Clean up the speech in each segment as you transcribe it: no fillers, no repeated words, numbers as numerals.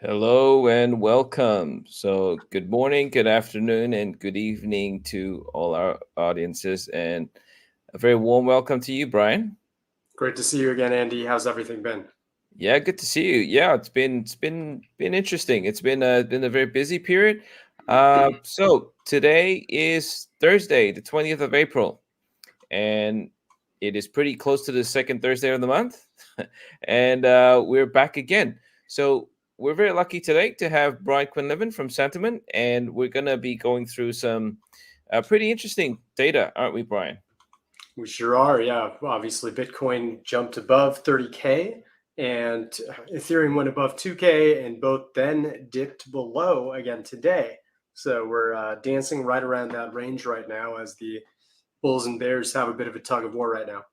Hello and welcome. So, good morning, good afternoon, and good evening to all our audiences, and a very warm welcome to you, Brian. Great to see you again, Andy. How's everything been? Yeah, good to see you. Yeah, it's been interesting. It's been a very busy period. So today is Thursday, the 20th of April, and it is pretty close to the second Thursday of the month, and we're back again. So we're very lucky today to have Brian Quinlivan from Santiment, and we're gonna be going through some pretty interesting data, aren't we, Brian? We sure are. Yeah, obviously Bitcoin jumped above 30K and Ethereum went above 2K and both then dipped below again today. So we're dancing right around that range right now as the Bulls and Bears have a bit of a tug of war right now.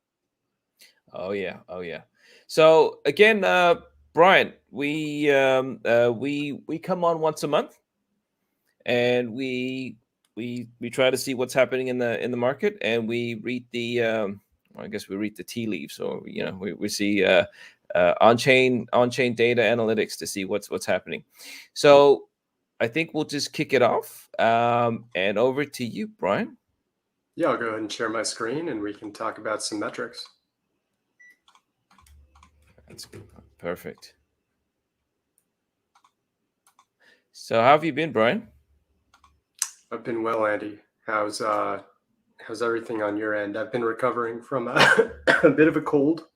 Oh yeah, oh yeah. So again, Brian, we come on once a month, and we try to see what's happening in the market, and we read the well, I guess we read the tea leaves, or we see on-chain data analytics to see what's happening. So I think we'll just kick it off, and over to you, Brian. Yeah, I'll go ahead and share my screen and we can talk about some metrics. That's perfect. So how have you been, Brian? I've been well, Andy. How's everything on your end? I've been recovering from a bit of a cold,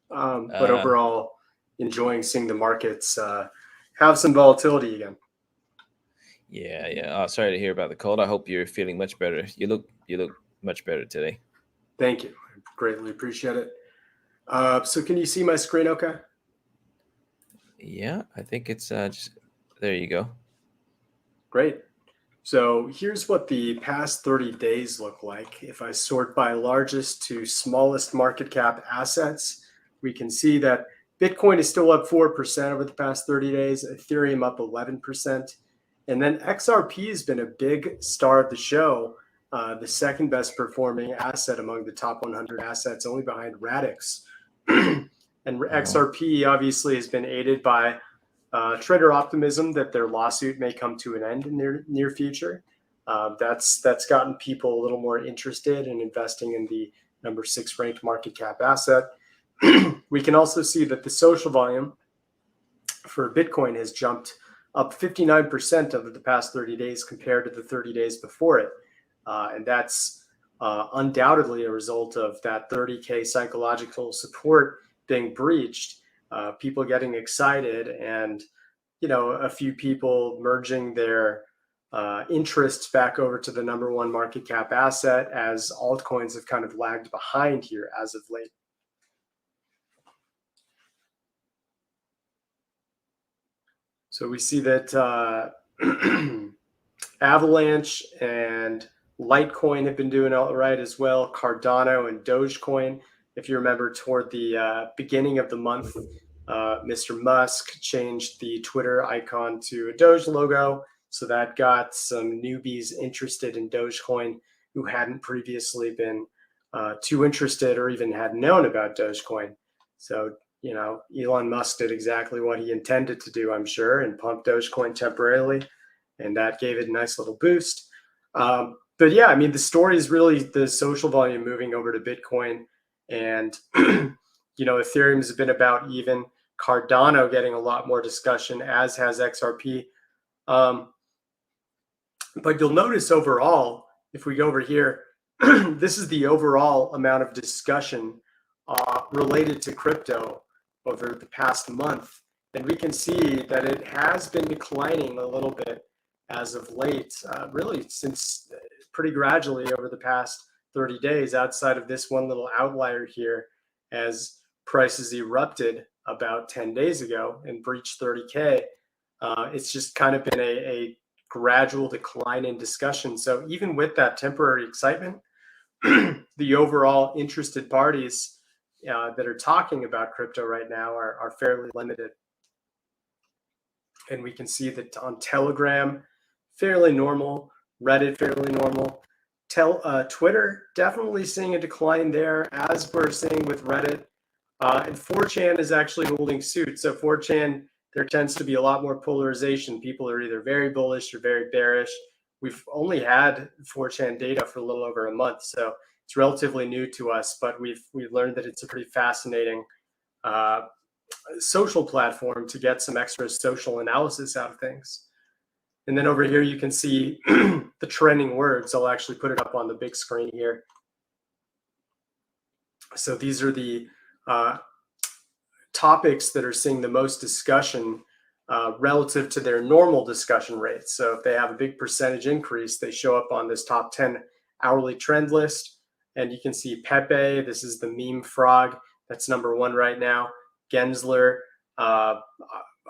but Uh, overall enjoying seeing the markets have some volatility again. yeah. Oh, sorry to hear about the cold. I hope you're feeling much better. You look much better today. Thank you. I greatly appreciate it. So can you see my screen okay? Yeah, I think it's just there. You go. Great. So here's what the past 30 days look like. If I sort by largest to smallest market cap assets, we can see that Bitcoin is still up 4% over the past 30 days, Ethereum up 11%. And then XRP has been a big star of the show, the second best performing asset among the top 100 assets, only behind Radix. And Oh, XRP obviously has been aided by trader optimism that their lawsuit may come to an end in the near future. That's gotten people a little more interested in investing in the number 6 ranked market cap asset. We can also see that the social volume for Bitcoin has jumped up 59% over the past 30 days compared to the 30 days before it. And that's undoubtedly a result of that 30K psychological support being breached, people getting excited, and a few people merging their interests back over to the number one market cap asset as altcoins have kind of lagged behind here as of late. So we see that Avalanche and Litecoin have been doing all right as well. Cardano and Dogecoin. If you remember, toward the beginning of the month, Mr. Musk changed the Twitter icon to a Doge logo. So that got some newbies interested in Dogecoin who hadn't previously been too interested or even had known about Dogecoin. So, Elon Musk did exactly what he intended to do, I'm sure, and pumped Dogecoin temporarily. And that gave it a nice little boost. But yeah, I mean, the story is really the social volume moving over to Bitcoin. And, Ethereum has been about even. Cardano getting a lot more discussion, as has XRP. But you'll notice overall, if we go over here, this is the overall amount of discussion related to crypto over the past month. And we can see that it has been declining a little bit as of late, really since pretty gradually over the past 30 days, outside of this one little outlier here, as prices erupted about 10 days ago and breached 30K. It's just kind of been a gradual decline in discussion. So even with that temporary excitement, the overall interested parties that are talking about crypto right now are fairly limited. And we can see that on Telegram, fairly normal, Reddit, fairly normal. Twitter, definitely seeing a decline there, as we're seeing with Reddit. And 4chan is actually holding suit. So 4chan there tends to be a lot more polarization. People are either very bullish or very bearish. We've only had 4chan data for a little over a month, so it's relatively new to us, but we've learned that it's a pretty fascinating social platform to get some extra social analysis out of things. And then over here, you can see the trending words. I'll actually put it up on the big screen here. So these are the topics that are seeing the most discussion relative to their normal discussion rates. So if they have a big percentage increase, they show up on this top 10 hourly trend list. And you can see Pepe, this is the meme frog, that's #1 right now. Gensler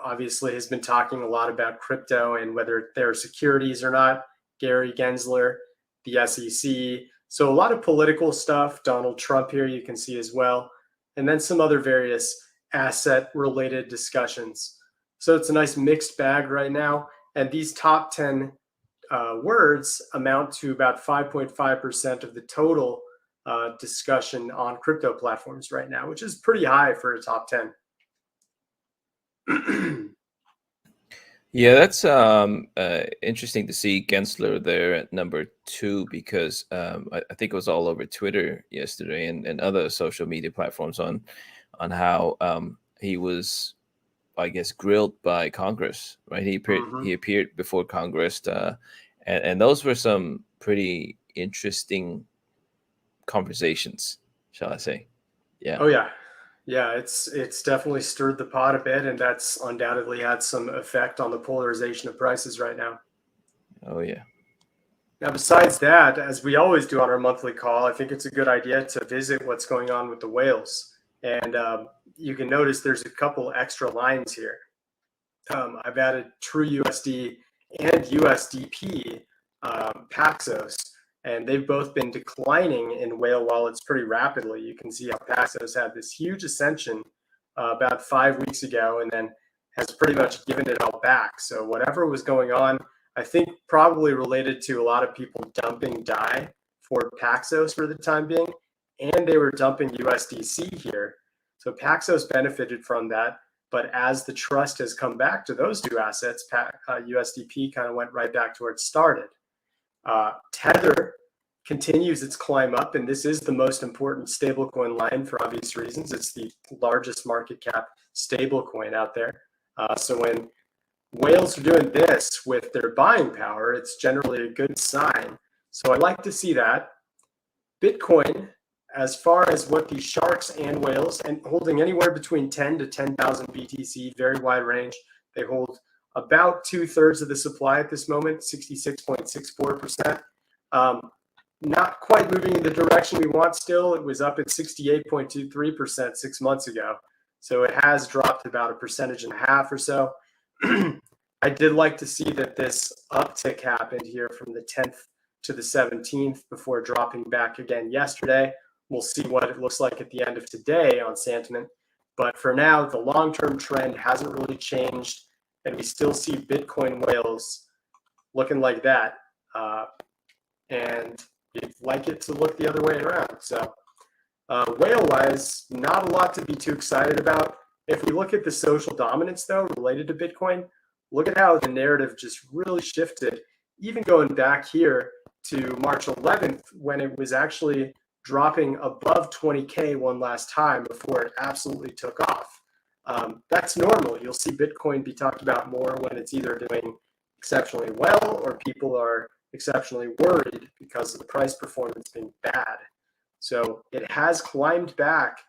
obviously has been talking a lot about crypto and whether they're securities or not. Gary Gensler, the SEC. So a lot of political stuff. Donald Trump here you can see as well. And then some other various asset-related discussions. So it's a nice mixed bag right now. And these top 10 words amount to about 5.5% of the total discussion on crypto platforms right now, which is pretty high for a top 10. Yeah, that's interesting to see Gensler there at #2 because I think it was all over Twitter yesterday and other social media platforms on how he was, I guess, grilled by Congress, right? He appeared before Congress, and those were some pretty interesting conversations, shall I say? Yeah. Oh yeah. Yeah, it's definitely stirred the pot a bit, and that's undoubtedly had some effect on the polarization of prices right now. Oh yeah. Now, besides that, as we always do on our monthly call, I think it's a good idea to visit what's going on with the whales. And you can notice there's a couple extra lines here. I've added True USD and USDP Paxos, and they've both been declining in whale wallets pretty rapidly. You can see how Paxos had this huge ascension about 5 weeks ago and then has pretty much given it all back. So whatever was going on, I think probably related to a lot of people dumping DAI for Paxos for the time being, and they were dumping USDC here. So Paxos benefited from that. But as the trust has come back to those two assets, USDP kind of went right back to where it started. Tether continues its climb up, and this is the most important stablecoin line for obvious reasons. It's the largest market cap stablecoin out there. So when whales are doing this with their buying power, it's generally a good sign. So I like to see that. Bitcoin, as far as what these sharks and whales, and holding anywhere between 10 to 10,000 BTC, very wide range. They hold about 2/3 of the supply at this moment, 66.64%. Not quite moving in the direction we want still. It was up at 68.23% 6 months ago. So it has dropped about 1.5% or so. I did like to see that this uptick happened here from the 10th to the 17th before dropping back again yesterday. We'll see what it looks like at the end of today on Santiment. But for now, the long-term trend hasn't really changed, and we still see Bitcoin whales looking like that. And you'd like it to look the other way around. So whale-wise, not a lot to be too excited about. If we look at the social dominance, though, related to Bitcoin, look at how the narrative just really shifted, even going back here to March 11th, when it was actually dropping above 20K one last time before it absolutely took off. That's normal. You'll see Bitcoin be talked about more when it's either doing exceptionally well or people are exceptionally worried because of the price performance being bad. So it has climbed back,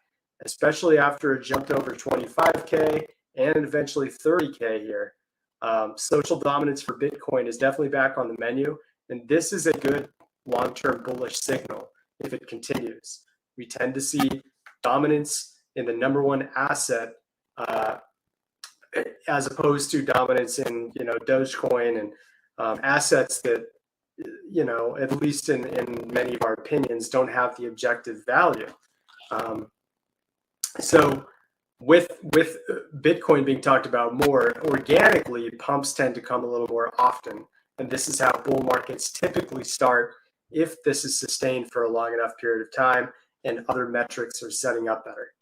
especially after it jumped over 25K and eventually 30K here. Social dominance for Bitcoin is definitely back on the menu, and this is a good long-term bullish signal if it continues. We tend to see dominance in the #1 asset as opposed to dominance in Dogecoin and assets that at least in many of our opinions don't have the objective value. So with Bitcoin being talked about more organically, pumps tend to come a little more often, and this is how bull markets typically start if this is sustained for a long enough period of time and other metrics are setting up better.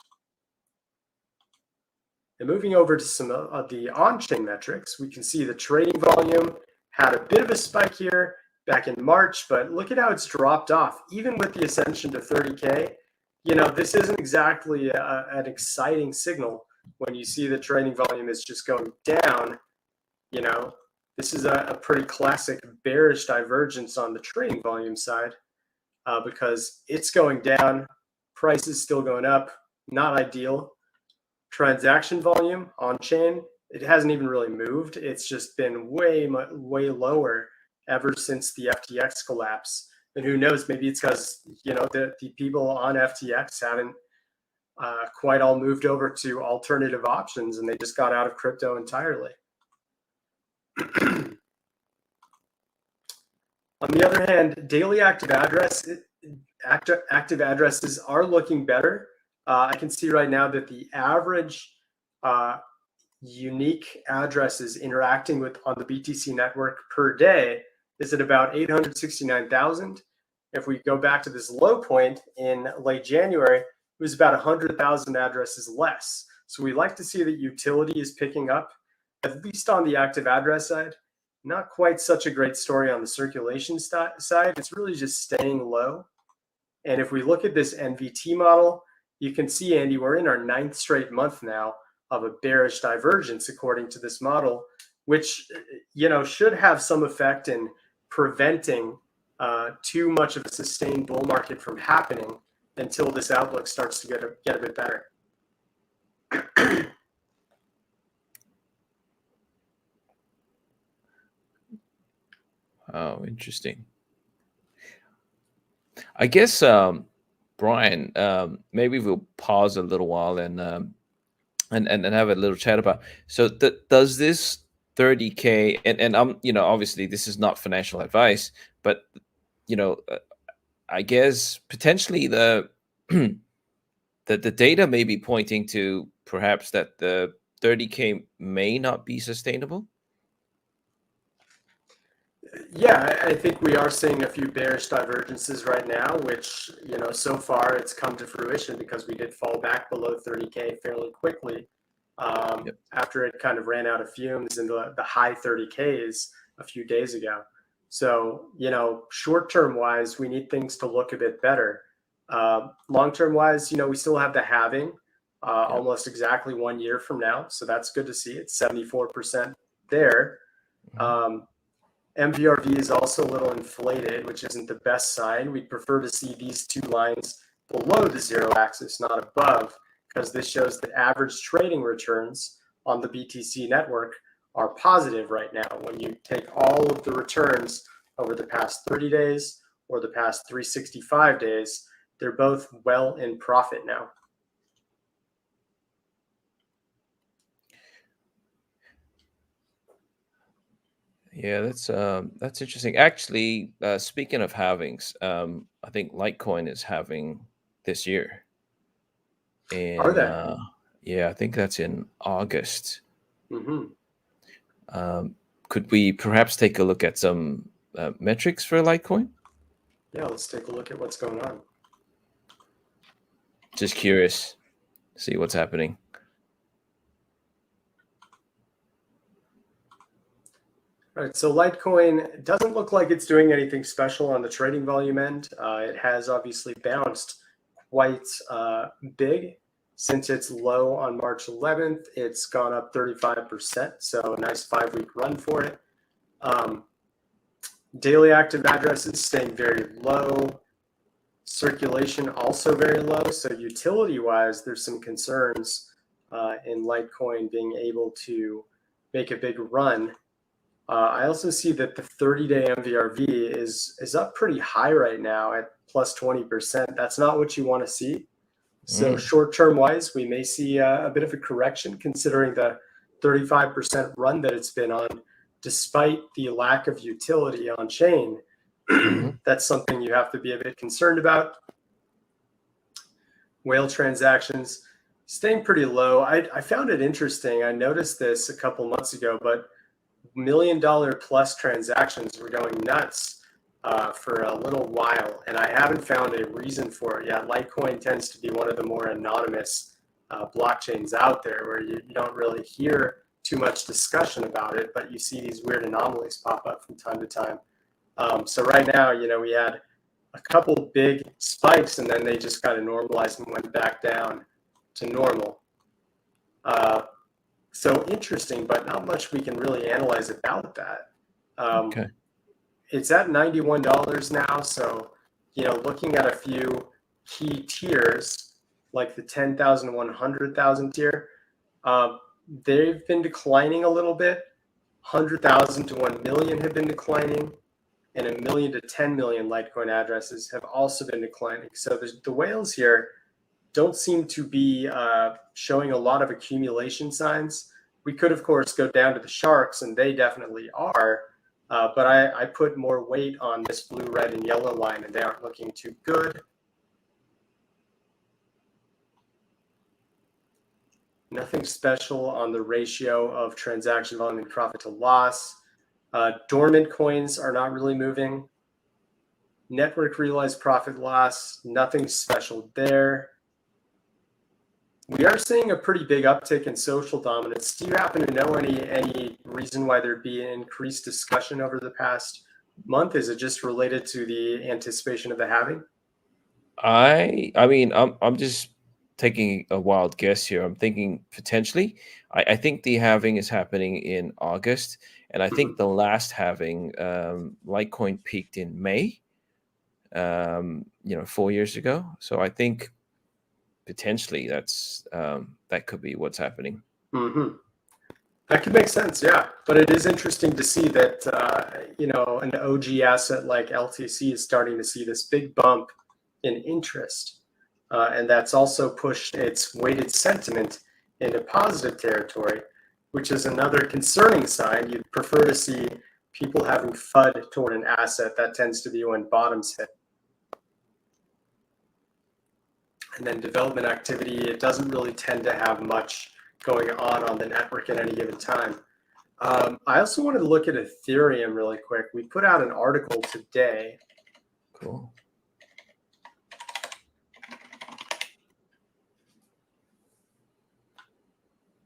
And moving over to some of the on-chain metrics, we can see the trading volume had a bit of a spike here back in March, but look at how it's dropped off. Even with the ascension to 30K, this isn't exactly an exciting signal when you see the trading volume is just going down. This is a pretty classic bearish divergence on the trading volume side because it's going down, price is still going up, not ideal. Transaction volume on chain, it hasn't even really moved. It's just been way lower ever since the FTX collapse. And who knows, maybe it's because, the people on FTX haven't quite all moved over to alternative options and they just got out of crypto entirely. On the other hand, daily active addresses are looking better. I can see right now that the average unique addresses interacting on the BTC network per day is at about 869,000. If we go back to this low point in late January, it was about 100,000 addresses less. So we like to see that utility is picking up, at least on the active address side. Not quite such a great story on the circulation side. It's really just staying low. And if we look at this NVT model, you can see, Andy, we're in our 9th straight month now of a bearish divergence according to this model, which should have some effect in preventing too much of a sustained bull market from happening until this outlook starts to get a bit better. Oh, interesting. I guess, Brian, maybe we'll pause a little while and have a little chat about. So does this 30K and obviously this is not financial advice, but I guess potentially the data may be pointing to perhaps that the 30K may not be sustainable. Yeah, I think we are seeing a few bearish divergences right now, which, so far it's come to fruition because we did fall back below 30K fairly quickly after it kind of ran out of fumes in the high 30Ks a few days ago. So, short-term wise, we need things to look a bit better. Long-term wise, we still have the halving almost exactly 1 year from now. So that's good to see. It's 74% there. MVRV is also a little inflated, which isn't the best sign. We'd prefer to see these two lines below the zero axis, not above, because this shows that average trading returns on the BTC network are positive right now. When you take all of the returns over the past 30 days or the past 365 days, they're both well in profit now. Yeah, that's interesting. Actually, speaking of halvings, I think Litecoin is halving this year. And Are they? yeah, I think that's in August. Mm-hmm. Could we perhaps take a look at some metrics for Litecoin? Yeah, let's take a look at what's going on. Just curious, see what's happening. All right, so Litecoin doesn't look like it's doing anything special on the trading volume end. It has obviously bounced quite big since its low on March 11th. It's gone up 35%, so a nice 5-week run for it. Daily active addresses staying very low. Circulation also very low. So utility-wise, there's some concerns in Litecoin being able to make a big run. I also see that the 30-day MVRV is up pretty high right now at plus 20%. That's not what you want to see. So short-term wise, we may see a bit of a correction considering the 35% run that it's been on, despite the lack of utility on chain. That's something you have to be a bit concerned about. Whale transactions staying pretty low. I found it interesting. I noticed this a couple months ago, but $1 million plus transactions were going nuts for a little while, and I haven't found a reason for it yet. Litecoin tends to be one of the more anonymous blockchains out there where you don't really hear too much discussion about it, but you see these weird anomalies pop up from time to time. So right now, we had a couple big spikes, and then they just kind of normalized and went back down to normal. So interesting, but not much we can really analyze about that. Okay. It's at $91 now, so looking at a few key tiers like the 10,000, 100,000 tier, they've been declining a little bit. 100,000 to 1 million have been declining, and 1 million to 10 million Litecoin addresses have also been declining. So the whales here don't seem to be showing a lot of accumulation signs. We could, of course, go down to the sharks, and they definitely are. But I put more weight on this blue, red, and yellow line, and they aren't looking too good. Nothing special on the ratio of transaction volume and profit to loss. Dormant coins are not really moving. Network realized profit loss, nothing special there. We are seeing a pretty big uptick in social dominance. Do you happen to know any reason why there'd be an increased discussion over the past month? Is it just related to the anticipation of the halving? I mean, I'm just taking a wild guess here. I'm thinking potentially. I think the halving is happening in August, and I think the last halving, Litecoin peaked in May. 4 years ago. So I think potentially that could be what's happening. Mm-hmm. That could make sense, yeah. But it is interesting to see that an OG asset like LTC is starting to see this big bump in interest, and that's also pushed its weighted sentiment into positive territory, which is another concerning sign. You'd prefer to see people having FUD toward an asset. That tends to be when bottoms hit. And then development activity, it doesn't really tend to have much going on the network at any given time. I also wanted to look at Ethereum really quick. We put out an article today. Cool.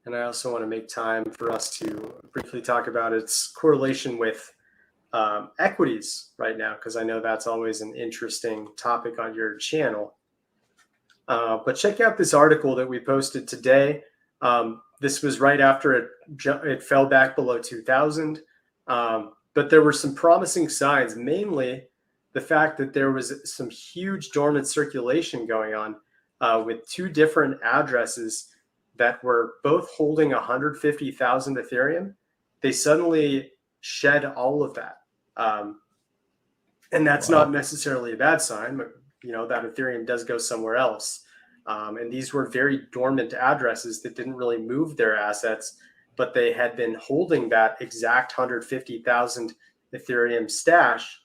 And I also want to make time for us to briefly talk about its correlation with equities right now, because I know that's always an interesting topic on your channel. But check out this article that we posted today. This was right after it fell back below 2,000. But there were some promising signs, mainly the fact that there was some huge dormant circulation going on with two different addresses that were both holding 150,000 Ethereum. They suddenly shed all of that. And that's not necessarily a bad sign, but that Ethereum does go somewhere else. And these were very dormant addresses that didn't really move their assets, but they had been holding that exact 150,000 Ethereum stash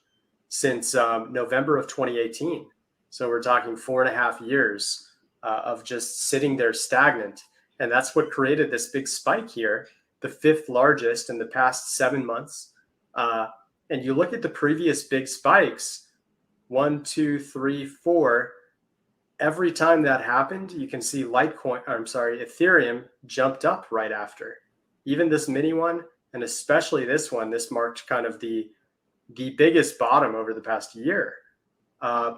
since November of 2018. So we're talking 4.5 years of just sitting there stagnant. And that's what created this big spike here, the fifth largest in the past 7 months. And you look at the previous big spikes, 1, 2, 3, 4. Every time that happened, you can see Ethereum jumped up right after. Even this mini one, and especially this one, this marked kind of the biggest bottom over the past year.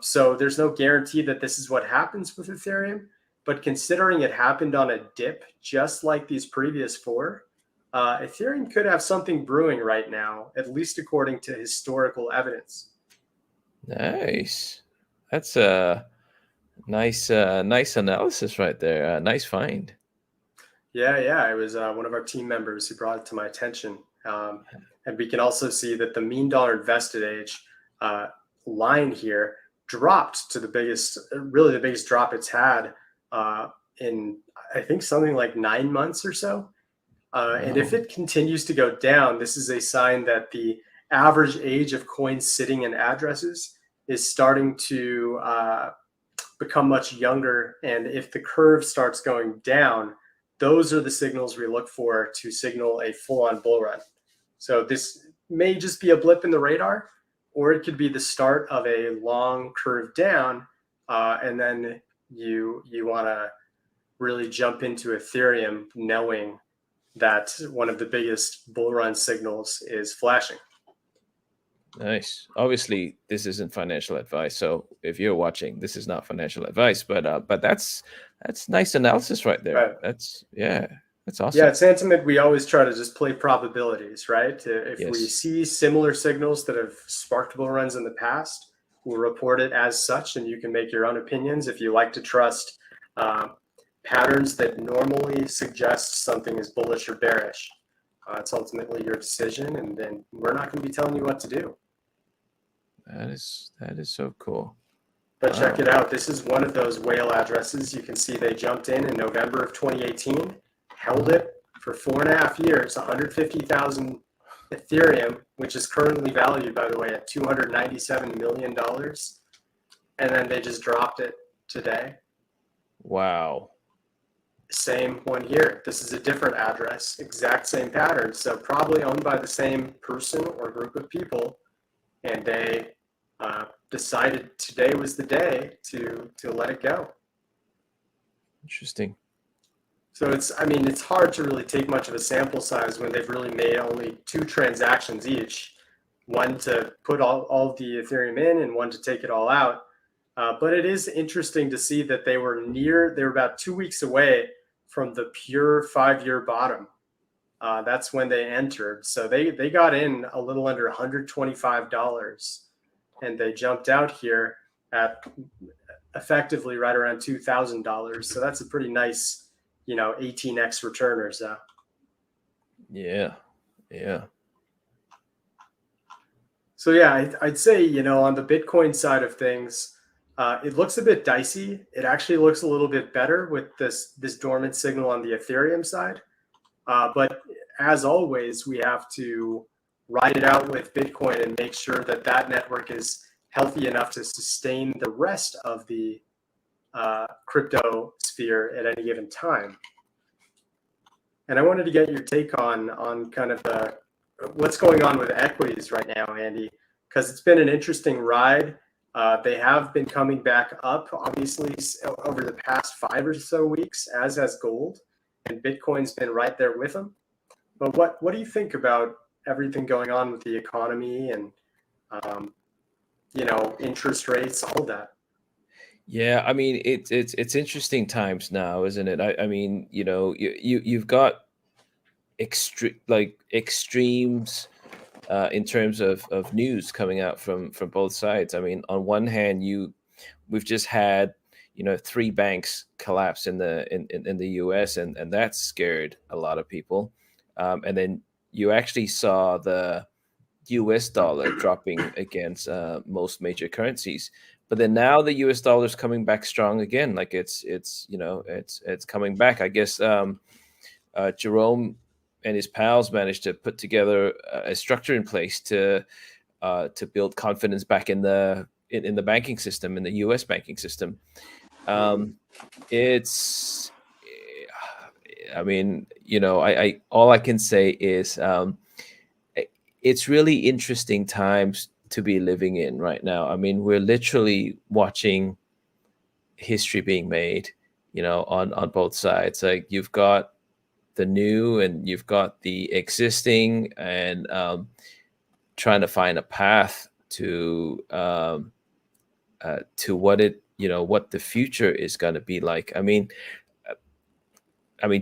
So there's no guarantee that this is what happens with Ethereum, but considering it happened on a dip, just like these previous four, Ethereum could have something brewing right now, at least according to historical evidence. Nice. That's a nice analysis right there. Nice find. Yeah. It was one of our team members who brought it to my attention. And we can also see that the mean dollar invested age line here dropped to the biggest drop it's had in, I think, something like 9 months or so. And if it continues to go down, this is a sign that the average age of coins sitting in addresses is starting to become much younger. And if the curve starts going down, those are the signals we look for to signal a full-on bull run. So this may just be a blip in the radar, or it could be the start of a long curve down, and then you want to really jump into Ethereum knowing that one of the biggest bull run signals is flashing. Nice. Obviously, this isn't financial advice, so if you're watching, this is not financial advice. But that's nice analysis right there. Right. That's awesome. Yeah, at Santiment, we always try to just play probabilities, right? If we Yes. see similar signals that have sparked bull runs in the past, we'll report it as such, and you can make your own opinions. If you like to trust patterns that normally suggest something is bullish or bearish, it's ultimately your decision, and then we're not going to be telling you what to do. That is so cool. But check it out. This is one of those whale addresses. You can see they jumped in November of 2018, held it for 4.5 years, 150,000 Ethereum, which is currently valued, by the way, at $297 million. And then they just dropped it today. Wow. Same one here. This is a different address, exact same pattern. So probably owned by the same person or group of people. And they decided today was the day to let it go. Interesting. So it's hard to really take much of a sample size when they've really made only 2 transactions each, one to put all of the Ethereum in and one to take it all out. But it is interesting to see that they were about 2 weeks away from the pure 5-year bottom. That's when they entered. So they got in a little under $125, and they jumped out here at effectively right around $2,000. So that's a pretty nice, 18x return or so. Yeah. So yeah, I'd say, on the Bitcoin side of things, it looks a bit dicey. It actually looks a little bit better with this dormant signal on the Ethereum side. But as always, we have to ride it out with Bitcoin and make sure that network is healthy enough to sustain the rest of the crypto sphere at any given time. And I wanted to get your take on kind of what's going on with equities right now, Andy, because it's been an interesting ride. They have been coming back up, obviously, over the past 5 or so weeks, as has gold, and Bitcoin's been right there with them. But what do you think about everything going on with the economy and interest rates, all that? Yeah, I mean it's interesting times now, isn't it? I mean, you've got extremes in terms of news coming out from both sides. I mean, on one hand, we've just had 3 banks collapse in the US, and that scared a lot of people. And then you actually saw the US dollar dropping against most major currencies. But then now the US dollar is coming back strong again. Like it's coming back. I guess Jerome and his pals managed to put together a structure in place to build confidence back in the banking system, in the US banking system. It's, I mean, I all I can say is it's really interesting times to be living in right now. I mean, we're literally watching history being made, on both sides. Like you've got the new and you've got the existing, and trying to find a path to what what the future is going to be like. I mean,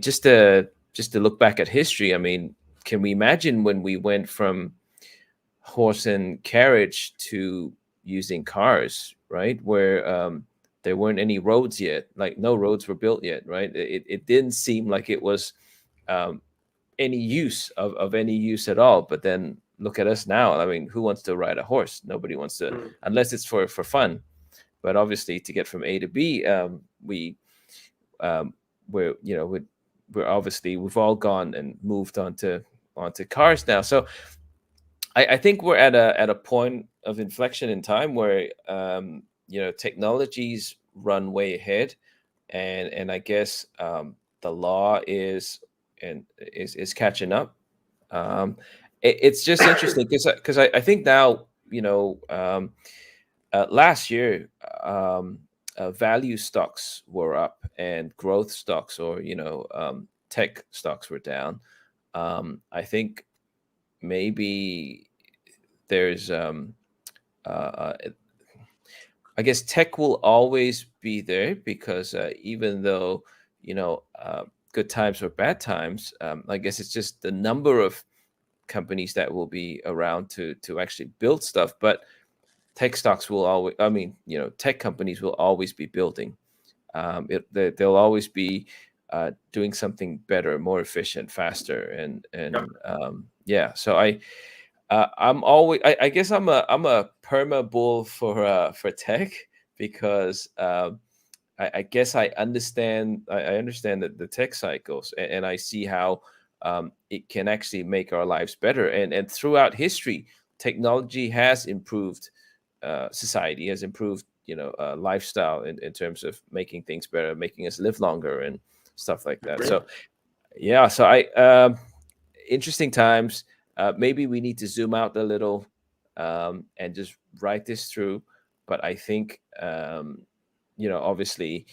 just to look back at history. I mean, can we imagine when we went from horse and carriage to using cars, right? Where there weren't any roads yet, like no roads were built yet, right? It didn't seem like it was any use of any use at all. But then look at us now. I mean, who wants to ride a horse? Nobody wants to, unless it's for fun. But obviously, to get from A to B, we're obviously, we've all gone and moved onto cars now. So I think we're at a point of inflection in time where technologies run way ahead, and I guess the law is catching up. It's just interesting because I think now last year value stocks were up and growth stocks, or tech stocks were down. I think maybe there's I guess tech will always be there because even though good times or bad times, I guess it's just the number of companies that will be around to actually build stuff. But tech stocks will always, tech companies will always be building. They'll always be doing something better, more efficient, faster, and So I'm always, I guess I'm a perma bull for tech because I guess I understand the tech cycles, and I see how it can actually make our lives better. And throughout history, technology has improved society, has improved lifestyle in terms of making things better, making us live longer and stuff like that. So yeah, so interesting times. Maybe we need to zoom out a little and just write this through. But I think obviously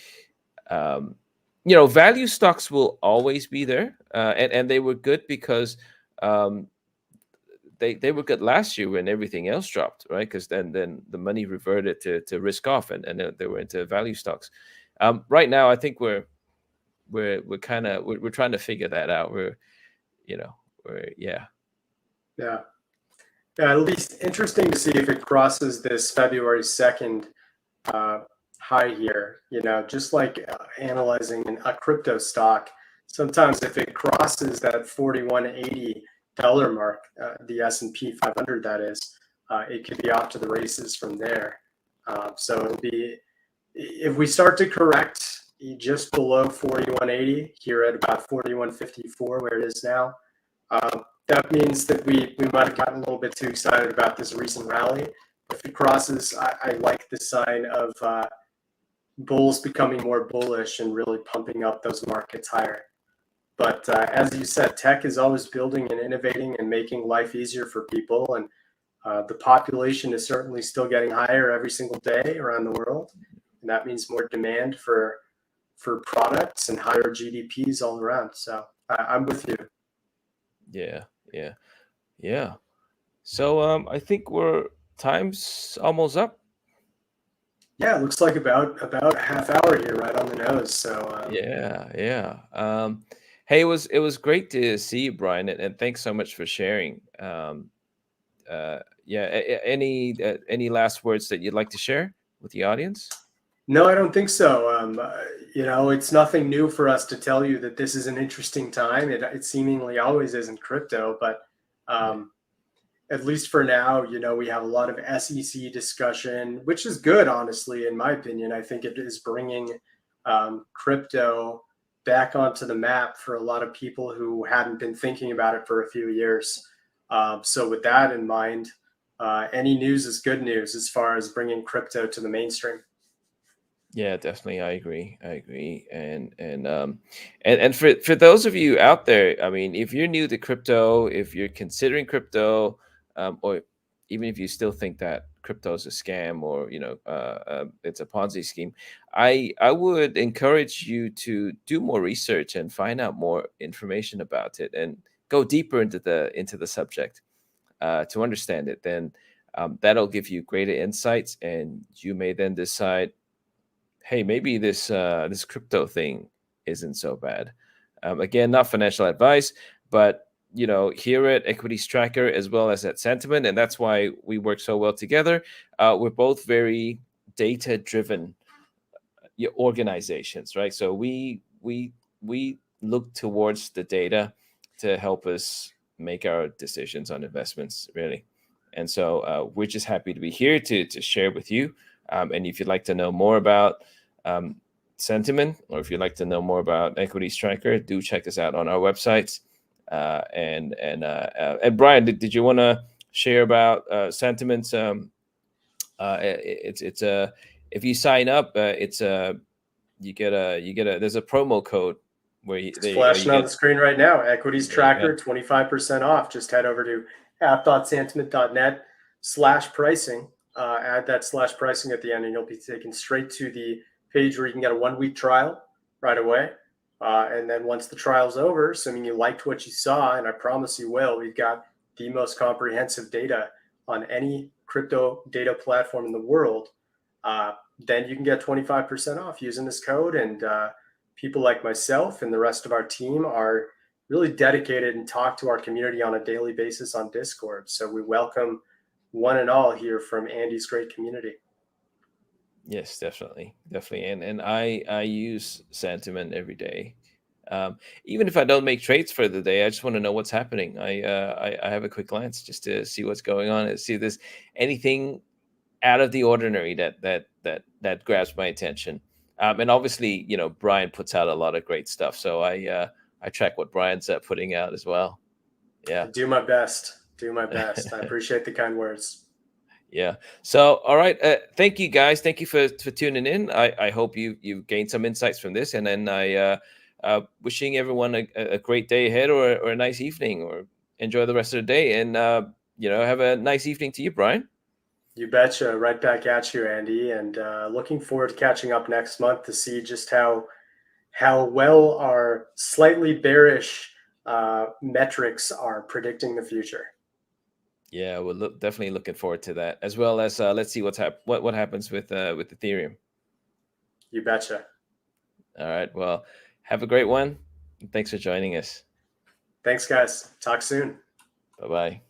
value stocks will always be there, and they were good because they were good last year when everything else dropped, right? Because then the money reverted to risk off, and they were into value stocks. Right now, I think we're trying to figure that out. Yeah. At least interesting to see if it crosses this February 2nd high here. Just like analyzing a crypto stock, sometimes if it crosses that $41.80 mark, the S&P 500, that is, it could be off to the races from there. So it'll be, if we start to correct just below 41.80 here at about 41.54 where it is now, that means that we might have gotten a little bit too excited about this recent rally. If it crosses, I like the sign of bulls becoming more bullish and really pumping up those markets higher. But as you said, tech is always building and innovating and making life easier for people. And the population is certainly still getting higher every single day around the world. And that means more demand for products and higher GDPs all around. So I'm with you. Yeah. So I think time's almost up. Yeah, it looks like about a half hour here, right on the nose. So yeah. Hey, it was great to see you, Brian, and thanks so much for sharing. Any last words that you'd like to share with the audience? No, I don't think so. It's nothing new for us to tell you that this is an interesting time. It seemingly always is in crypto, but at least for now, we have a lot of SEC discussion, which is good, honestly, in my opinion. I think it is bringing crypto back onto the map for a lot of people who hadn't been thinking about it for a few years. So with that in mind, any news is good news as far as bringing crypto to the mainstream. Yeah, definitely. I agree. And for those of you out there, I mean, if you're new to crypto, if you're considering crypto, or even if you still think that crypto is a scam or it's a Ponzi scheme, I would encourage you to do more research and find out more information about it and go deeper into the subject to understand it. Then that'll give you greater insights, and you may then decide, hey, maybe this crypto thing isn't so bad. Again, not financial advice, but here at EquitiesTracker as well as at Santiment, and that's why we work so well together. We're both very data-driven organizations, right? So we look towards the data to help us make our decisions on investments, really. And so we're just happy to be here to share with you. And if you'd like to know more about Santiment, or if you'd like to know more about EquitiesTracker, do check us out on our websites. And Brian, did you want to share about Santiment's? It's if you sign up, there's a promo code where it's flashing on the screen right now. EquitiesTracker 25% off. Just head over to app.santiment.net/pricing. add that slash pricing at the end, and you'll be taken straight to the page where you can get a 1-week trial right away. And then once the trial's over, assuming you liked what you saw, and I promise you will, we've got the most comprehensive data on any crypto data platform in the world, then you can get 25% off using this code. And people like myself and the rest of our team are really dedicated and talk to our community on a daily basis on Discord. So we welcome one and all here from Andy's great community. Yes, definitely. And I use Santiment every day. Even if I don't make trades for the day, I just want to know what's happening. I have a quick glance just to see what's going on and see if there's anything out of the ordinary that grabs my attention. And obviously, Brian puts out a lot of great stuff, so I track what Brian's putting out as well. Yeah, I do my best. I appreciate the kind words. Yeah. So, all right. Thank you, guys. Thank you for tuning in. I hope you gained some insights from this, and then I wishing everyone a great day ahead, or a nice evening, or enjoy the rest of the day, and have a nice evening to you, Brian. You betcha. Right back at you, Andy. And looking forward to catching up next month to see just how well our slightly bearish metrics are predicting the future. Yeah, we're definitely looking forward to that, as well as let's see what happens with Ethereum. You betcha. All right. Well, have a great one. Thanks for joining us. Thanks, guys. Talk soon. Bye-bye.